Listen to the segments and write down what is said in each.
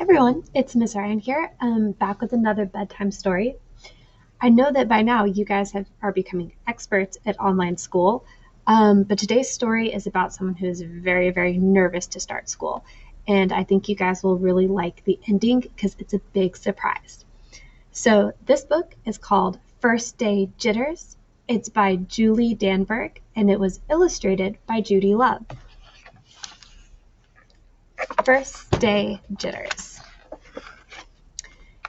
Everyone, it's Miss Ryan here. I'm back with another bedtime story. I know that by now you guys are becoming experts at online school, but today's story is about someone who is very, very nervous to start school. And I think you guys will really like the ending because it's a big surprise. So, this book is called First Day Jitters. It's by Julie Danneberg and it was illustrated by Judy Love. First Day Jitters.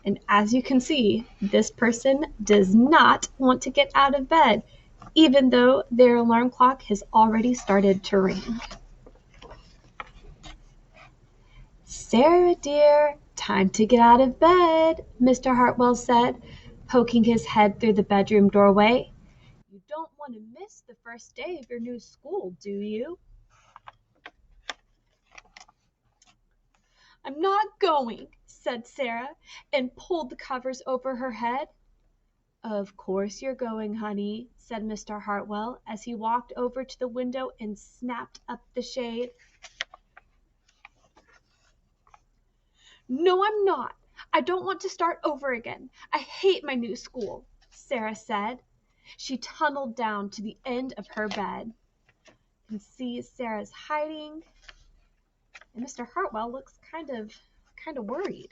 And as you can see, this person does not want to get out of bed, even though their alarm clock has already started to ring. "Sarah, dear, time to get out of bed," Mr. Hartwell said, poking his head through the bedroom doorway. "You don't want to miss the first day of your new school, do you?" "I'm not going," said Sarah, and pulled the covers over her head. "Of course you're going, honey," said Mr. Hartwell as he walked over to the window and snapped up the shade. "No, I'm not. I don't want to start over again. I hate my new school," Sarah said. She tunneled down to the end of her bed. You can see Sarah's hiding, and Mr. Hartwell looks kind of worried.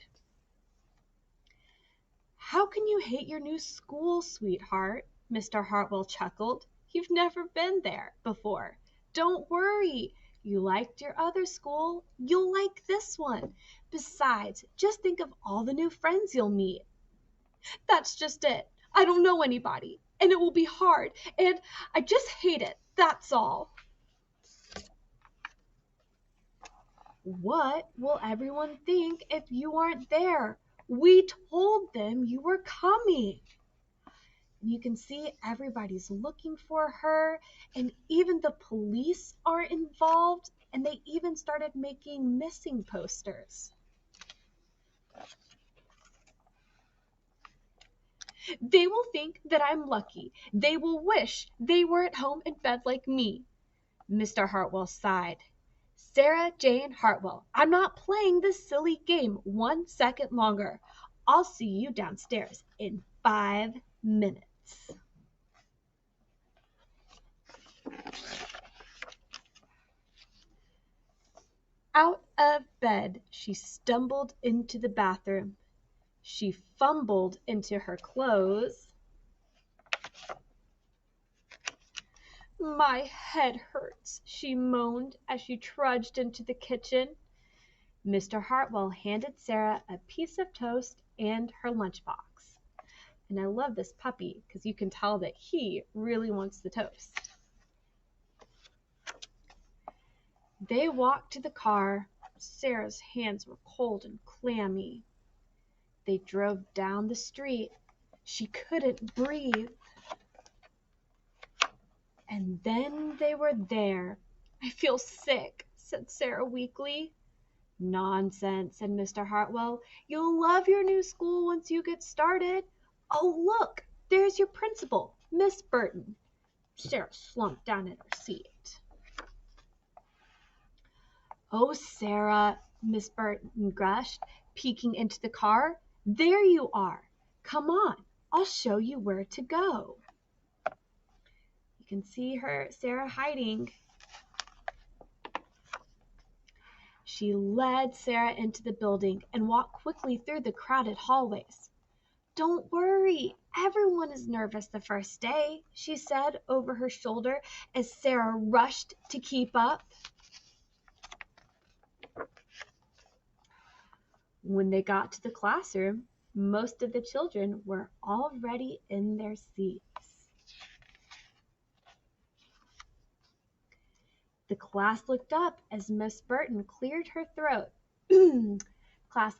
"How can you hate your new school, sweetheart?" Mr. Hartwell chuckled. "You've never been there before. Don't worry. You liked your other school. You'll like this one. Besides, just think of all the new friends you'll meet." "That's just it. I don't know anybody, and it will be hard, and I just hate it. That's all." "What will everyone think if you aren't there? We told them you were coming." You can see everybody's looking for her, and even the police are involved, and they even started making missing posters. "They will think that I'm lucky. They will wish they were at home in bed like me." Mr. Hartwell sighed. "Sarah Jane Hartwell, I'm not playing this silly game 1 second longer. I'll see you downstairs in 5 minutes. Out of bed, she stumbled into the bathroom. She fumbled into her clothes. "My head hurts," she moaned as she trudged into the kitchen. Mr. Hartwell handed Sarah a piece of toast and her lunchbox. And I love this puppy because you can tell that he really wants the toast. They walked to the car. Sarah's hands were cold and clammy. They drove down the street. She couldn't breathe. And then they were there. "I feel sick," said Sarah weakly. "Nonsense," said Mr. Hartwell. "You'll love your new school once you get started. Oh, look, there's your principal, Miss Burton." Sarah slumped down in her seat. "Oh, Sarah," Miss Burton gushed, peeking into the car. "There you are. Come on, I'll show you where to go." You can see Sarah hiding. She led Sarah into the building and walked quickly through the crowded hallways. "Don't worry, everyone is nervous the first day," she said over her shoulder as Sarah rushed to keep up. When they got to the classroom, most of the children were already in their seats. The class looked up as Miss Burton cleared her throat. Class,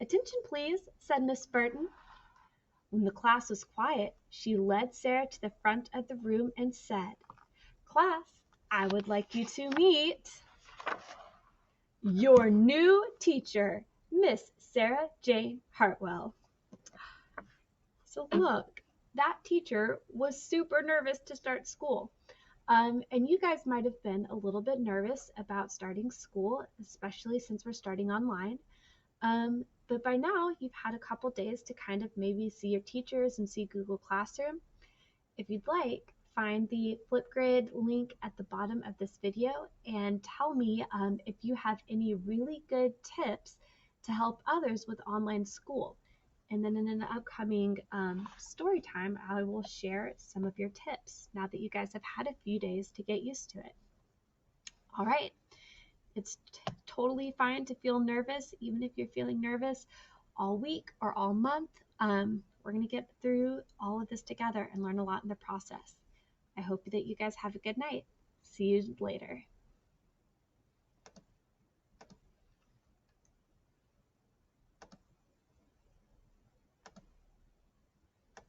attention please," said Miss Burton. When the class was quiet, she led Sarah to the front of the room and said, "Class, I would like you to meet your new teacher, Miss Sarah Jane Hartwell." So look, that teacher was super nervous to start school. And you guys might have been a little bit nervous about starting school, especially since we're starting online. But by now, you've had a couple days to kind of maybe see your teachers and see Google Classroom. If you'd like, find the FlipGrid link at the bottom of this video and tell me if you have any really good tips to help others with online school. And then in an upcoming story time, I will share some of your tips now that you guys have had a few days to get used to it. All right. It's totally fine to feel nervous, even if you're feeling nervous all week or all month. We're going to get through all of this together and learn a lot in the process. I hope that you guys have a good night. See you later.